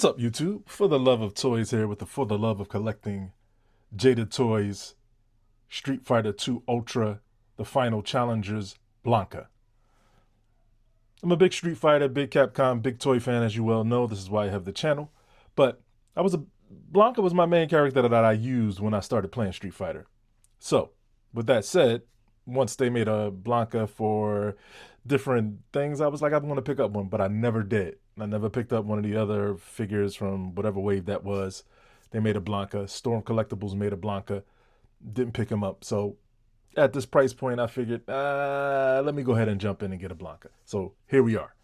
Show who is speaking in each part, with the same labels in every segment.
Speaker 1: What's up, YouTube? For the love of toys here with the For the Love of Collecting Jada Toys Street Fighter 2 Ultra, the final challengers, Blanka. I'm a big Street Fighter, big Capcom, big toy fan, as you well know. This is why I have the channel. But Blanka was my main character that I used when I started playing Street Fighter. So, with that said, once they made a Blanka for different things, I was like, I'm going to pick up one, but I never did. I never picked up one of the other figures from whatever wave that was. They made a Blanka. Storm Collectibles made a Blanka. Didn't pick him up. So at this price point, I figured, let me go ahead and jump in and get a Blanka. So here we are.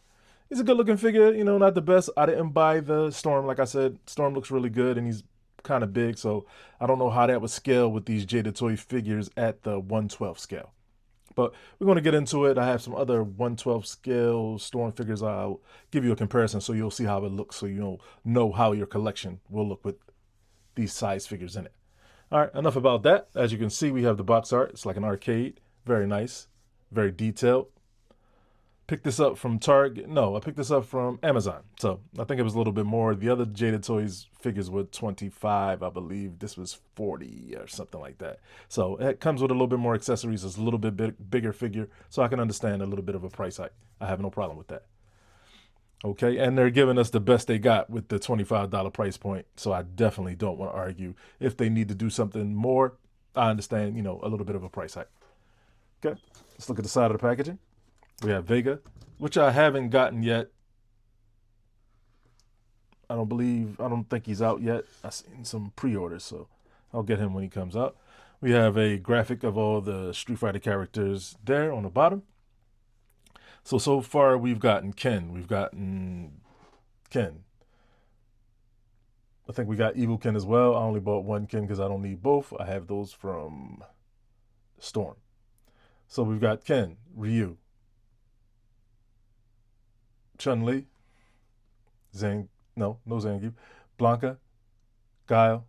Speaker 1: He's a good looking figure, not the best. I didn't buy the Storm. Like I said, Storm looks really good and he's kind of big. So I don't know how that would scale with these Jada Toy figures at the 1/12 scale. But we're going to get into it. I have some other 1/12 scale Storm figures. I'll give you a comparison so you'll see how it looks, so you'll know how your collection will look with these size figures in it. All right, enough about that. As you can see, we have the box art. It's like an arcade. Very nice. Very detailed. Picked this up from Target. No, I picked this up from Amazon. So I think it was a little bit more. The other Jada Toys figures were 25, I believe. This was 40 or something like that. So it comes with a little bit more accessories. It's a little bit bigger figure. So I can understand a little bit of a price hike. I have no problem with that. Okay, and they're giving us the best they got with the $25 price point. So I definitely don't want to argue. If they need to do something more, I understand, a little bit of a price hike. Okay, let's look at the side of the packaging. We have Vega, which I haven't gotten yet. I don't think he's out yet. I've seen some pre-orders, so I'll get him when he comes out. We have a graphic of all the Street Fighter characters there on the bottom. So far we've gotten Ken. We've gotten Ken. I think we got Evil Ken as well. I only bought one Ken because I don't need both. I have those from Storm. So we've got Ken, Ryu, Chun-Li, no Zangief, Blanka, Guile,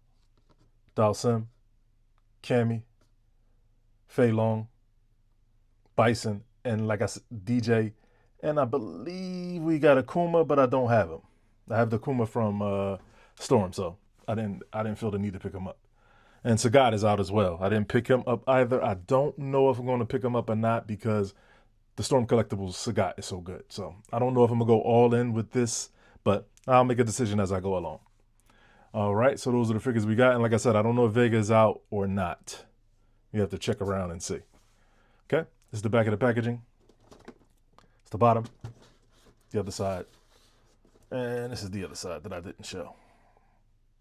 Speaker 1: Dalsim, Cammy, Fei Long, Bison, and like I said, DJ. And I believe we got a Kuma, but I don't have him. I have the Kuma from Storm, so I didn't feel the need to pick him up. And Sagat is out as well. I didn't pick him up either. I don't know if I'm going to pick him up or not because the Storm Collectibles Sagat is so good. So I don't know if I'm going to go all in with this, but I'll make a decision as I go along. All right, so those are the figures we got. And like I said, I don't know if Vega is out or not. You have to check around and see. Okay, this is the back of the packaging. It's the bottom, the other side. And this is the other side that I didn't show.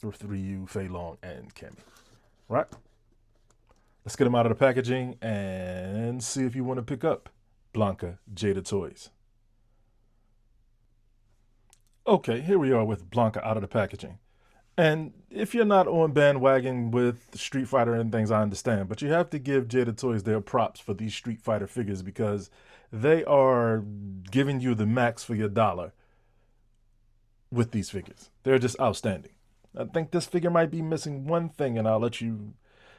Speaker 1: With Ryu, Fei Long, and Cammy. Right? Let's get them out of the packaging and see if you want to pick up Blanka Jada Toys. Okay, here we are with Blanka out of the packaging. And if you're not on bandwagon with Street Fighter and things, I understand. But you have to give Jada Toys their props for these Street Fighter figures because they are giving you the max for your dollar with these figures. They're just outstanding. I think this figure might be missing one thing, and I'll let you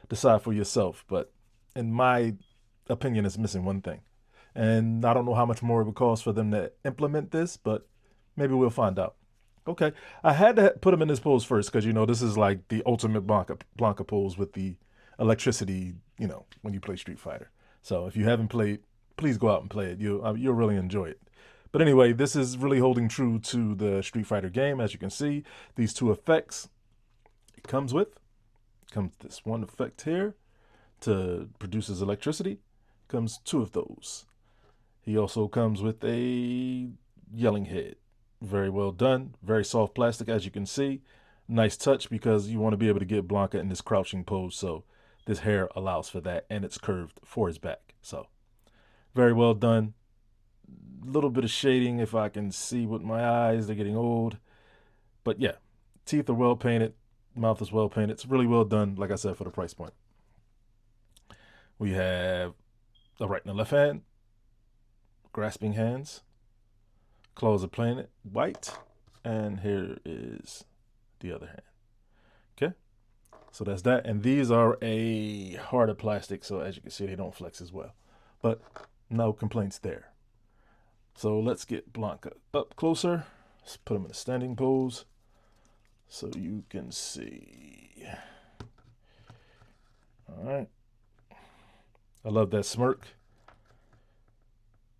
Speaker 1: decide for yourself. But in my opinion, it's missing one thing. And I don't know how much more it would cost for them to implement this, but maybe we'll find out. Okay, I had to put him in this pose first because, this is like the ultimate Blanka pose with the electricity, when you play Street Fighter. So if you haven't played, please go out and play it. You'll really enjoy it. But anyway, this is really holding true to the Street Fighter game. As you can see, these two effects it comes this one effect here to produces electricity. Comes two of those. He also comes with a yelling head. Very well done. Very soft plastic, as you can see. Nice touch because you want to be able to get Blanka in this crouching pose. So this hair allows for that, and it's curved for his back. So very well done. Little bit of shading if I can see with my eyes. They're getting old. But yeah, teeth are well painted. Mouth is well painted. It's really well done, like I said, for the price point. We have the right and the left hand. Grasping hands. Claws are plain white. And here is the other hand. Okay. So that's that. And these are a harder plastic. So as you can see, they don't flex as well. But no complaints there. So let's get Blanka up closer. Let's put him in a standing pose. so you can see. All right. I love that smirk.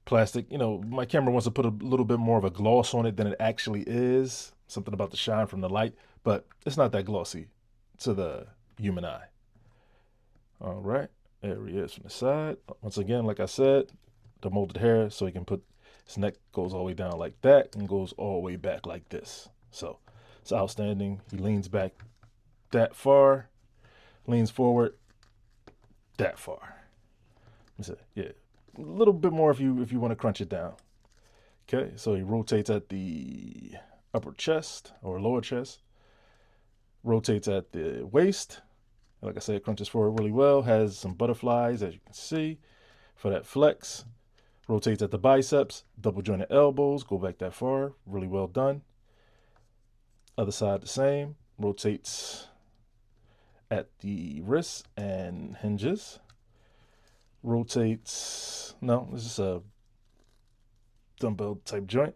Speaker 1: Plastic, my camera wants to put a little bit more of a gloss on it than it actually is. Something about the shine from the light, but it's not that glossy to the human eye. All right, there he is from the side. Once again, like I said, the molded hair, so he can put his neck goes all the way down like that and goes all the way back like this. So it's outstanding. He leans back that far, leans forward that far. Yeah, a little bit more if you want to crunch it down. Okay, so he rotates at the upper chest or lower chest, rotates at the waist. Like I said, crunches forward really well, has some butterflies, as you can see, for that flex. Rotates at the biceps, double jointed elbows, go back that far, really well done. Other side the same, rotates at the wrists and hinges. Rotates, no, this is a dumbbell type joint.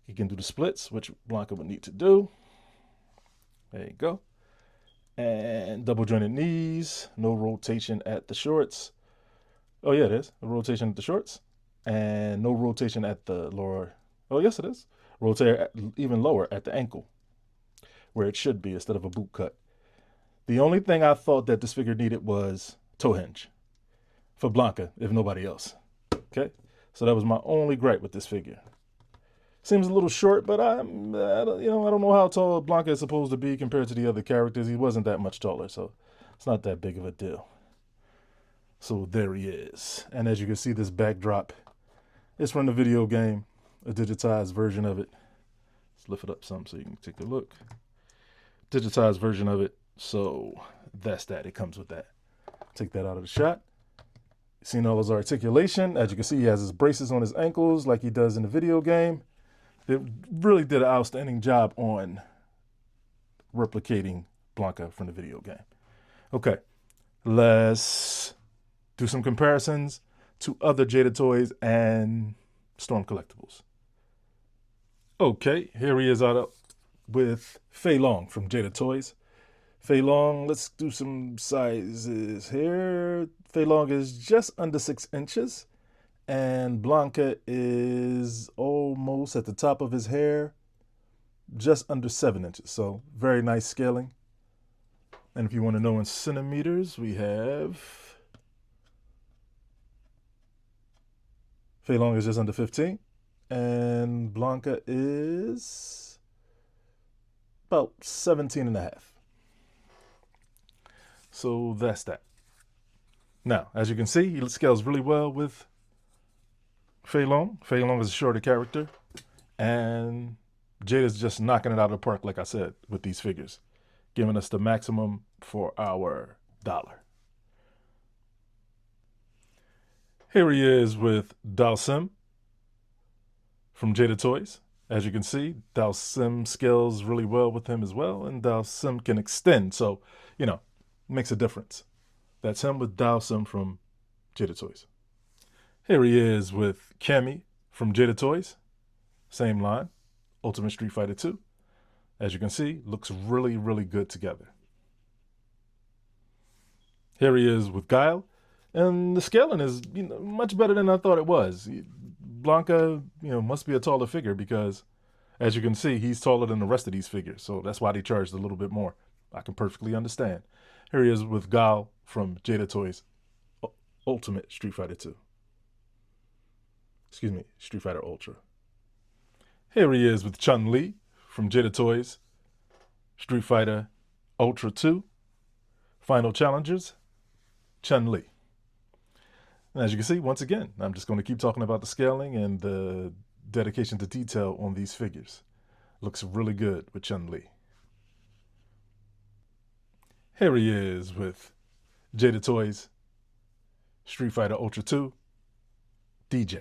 Speaker 1: You can do the splits, which Blanka would need to do. There you go. And double jointed knees, no rotation at the shorts. Oh yeah, it is. A rotation at the shorts. And no rotation at the lower. Oh yes, it is. Rotate even lower at the ankle, where it should be instead of a boot cut. The only thing I thought that this figure needed was toe hinge for Blanka, if nobody else. Okay, so that was my only gripe with this figure. Seems a little short, but I don't know how tall Blanka is supposed to be compared to the other characters. He wasn't that much taller, so it's not that big of a deal. So there he is. And as you can see, this backdrop is from the video game, a digitized version of it. Let's lift it up some so you can take a look. Digitized version of it. So that's that. It comes with that. Take that out of the shot. Seen all his articulation. As you can see, he has his braces on his ankles like he does in the video game. They really did an outstanding job on replicating Blanka from the video game. Okay, let's do some comparisons to other Jada toys and Storm collectibles. Okay, here he is out with Fei Long from Jada Toys. Fei Long, let's do some sizes here. Fei Long is just under 6 inches. And Blanka is almost at the top of his hair, just under 7 inches. So very nice scaling. And if you want to know in centimeters, we have Fei Long is just under 15. And Blanka is about 17 and a half. So that's that. Now, as you can see, he scales really well with Fei Long. Fei Long is a shorter character, and Jada's just knocking it out of the park, like I said, with these figures, giving us the maximum for our dollar. Here he is with Dalsim from Jada Toys. As you can see, Dalsim scales really well with him as well, and Dalsim can extend, so, makes a difference. That's him with Dalsim from Jada Toys. Here he is with Cammy from Jada Toys. Same line, Ultimate Street Fighter 2. As you can see, looks really, really good together. Here he is with Guile. And the scaling is much better than I thought it was. Blanka, must be a taller figure because, as you can see, he's taller than the rest of these figures. So that's why they charged a little bit more. I can perfectly understand. Here he is with Guile from Jada Toys Ultimate Street Fighter 2. Street Fighter Ultra. Here he is with Chun-Li from Jada Toys, Street Fighter Ultra 2. Final challengers, Chun-Li. And as you can see, once again, I'm just going to keep talking about the scaling and the dedication to detail on these figures. Looks really good with Chun-Li. Here he is with Jada Toys, Street Fighter Ultra 2, DJ.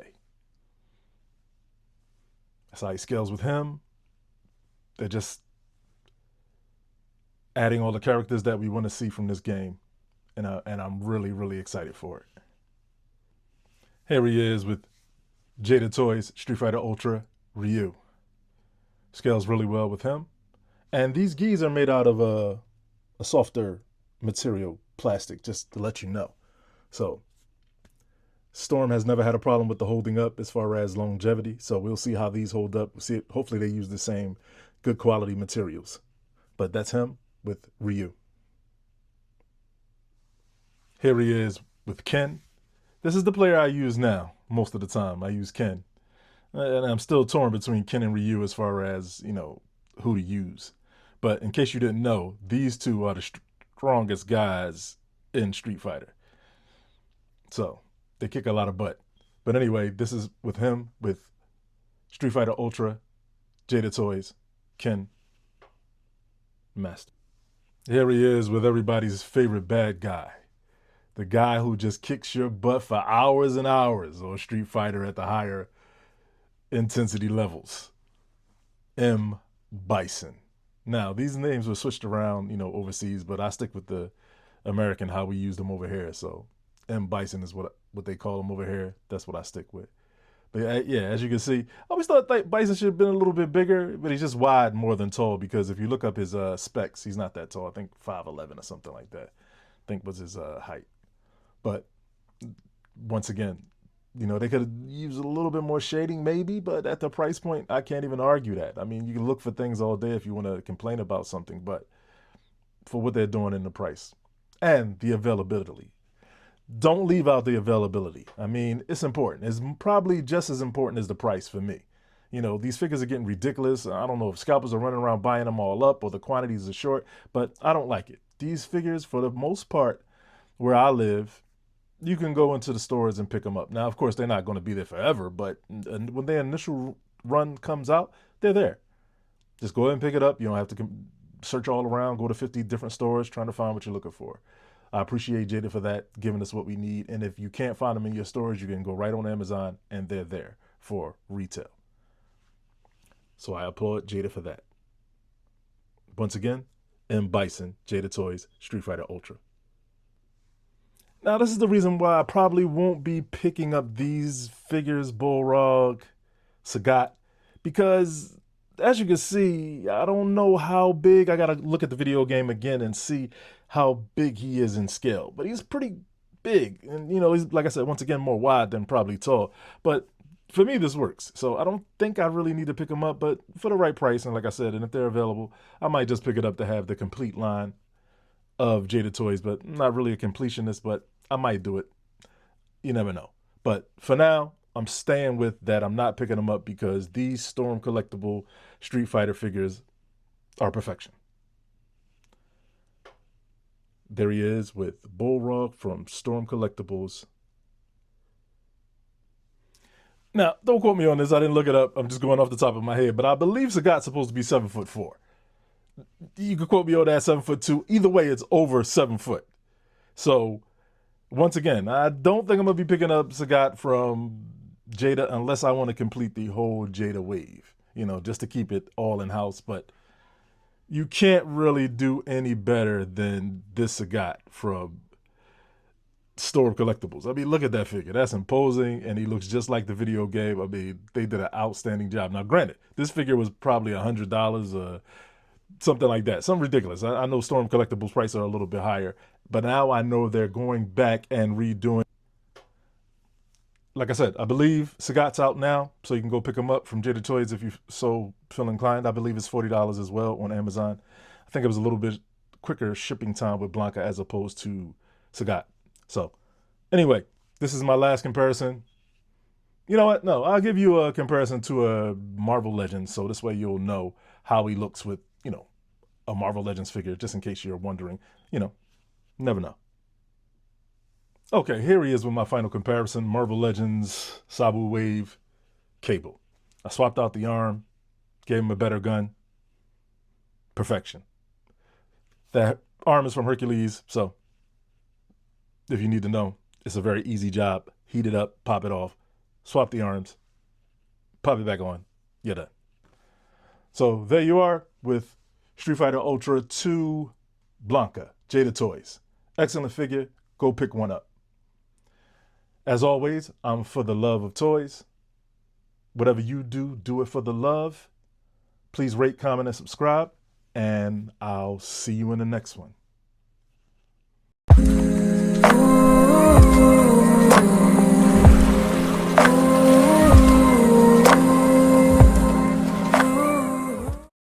Speaker 1: That's how he scales with him. They're just adding all the characters that we want to see from this game. And I'm really, really excited for it. Here he is with Jada Toys Street Fighter Ultra Ryu. Scales really well with him. And these gis are made out of a softer material, plastic, just to let you know. So Storm has never had a problem with the holding up as far as longevity. So we'll see how these hold up. We'll see it. Hopefully they use the same good quality materials. But that's him with Ryu. Here he is with Ken. This is the player I use now most of the time. I use Ken. And I'm still torn between Ken and Ryu as far as, who to use. But in case you didn't know, these two are the strongest guys in Street Fighter. So they kick a lot of butt. But anyway, this is with him, with Street Fighter Ultra, Jada Toys, Ken, Master. Here he is with everybody's favorite bad guy. The guy who just kicks your butt for hours and hours on Street Fighter at the higher intensity levels. M. Bison. Now, these names were switched around, overseas, but I stick with the American, how we use them over here. So M. Bison is what they call him over here. That's what I stick with. But yeah, as you can see, I always thought Bison should have been a little bit bigger, but he's just wide more than tall, because if you look up his specs, he's not that tall. I think 5'11" or something like that, I think was his height. But once again, they could have used a little bit more shading maybe, but at the price point, I can't even argue that. I mean, you can look for things all day if you want to complain about something, but for what they're doing in the price and the availability. Don't leave out the availability. I mean, it's important. It's probably just as important as the price for me. These figures are getting ridiculous. I don't know if scalpers are running around buying them all up or the quantities are short, but I don't like it. These figures, for the most part, where I live, you can go into the stores and pick them up. Now, of course, they're not going to be there forever, but when their initial run comes out, they're there. Just go ahead and pick it up. You don't have to search all around, go to 50 different stores trying to find what you're looking for. I appreciate Jada for that, giving us what we need. And if you can't find them in your stores, you can go right on Amazon and they're there for retail. So I applaud Jada for that. Once again, M. Bison, Jada Toys, Street Fighter Ultra. Now, this is the reason why I probably won't be picking up these figures, Bullrog, Sagat, because as you can see, I don't know how big. I got to look at the video game again and see how big he is in scale. But he's pretty big. And, he's, like I said, once again, more wide than probably tall. But for me, this works. So I don't think I really need to pick them up. But for the right price, and like I said, and if they're available, I might just pick it up to have the complete line of Jada Toys. But I'm not really a completionist, but I might do it. You never know. But for now, I'm staying with that. I'm not picking them up because these Storm collectible Street Fighter figures are perfection. There he is with Bullrog from Storm Collectibles. Now, don't quote me on this. I didn't look it up. I'm just going off the top of my head. But I believe Sagat's supposed to be 7'4". You could quote me on that, 7'2". Either way, it's over 7 foot. So once again, I don't think I'm going to be picking up Sagat from Jada unless I want to complete the whole Jada wave, just to keep it all in-house. But you can't really do any better than this Sagat from Storm Collectibles. I mean, look at that figure. That's imposing, and he looks just like the video game. I mean, they did an outstanding job. Now, granted, this figure was probably $100, something like that. Something ridiculous. I know Storm Collectibles prices are a little bit higher, but now I know they're going back and redoing. Like I said, I believe Sagat's out now, so you can go pick them up from Jada Toys if you so feel inclined. I believe it's $40 as well on Amazon. I think it was a little bit quicker shipping time with Blanka as opposed to Sagat. So anyway, this is my last comparison. You know what? No, I'll give you a comparison to a Marvel Legends, so this way you'll know how he looks with, a Marvel Legends figure, just in case you're wondering. Never know. Okay, here he is with my final comparison. Marvel Legends Sabu Wave Cable. I swapped out the arm, gave him a better gun. Perfection. That arm is from Hercules, so if you need to know, it's a very easy job. Heat it up, pop it off, swap the arms, pop it back on. You're done. So there you are with Street Fighter Ultra 2 Blanka, Jada Toys. Excellent figure. Go pick one up. As always, I'm for the love of toys. Whatever you do, do it for the love. Please rate, comment, and subscribe. and I'll see you in the next one.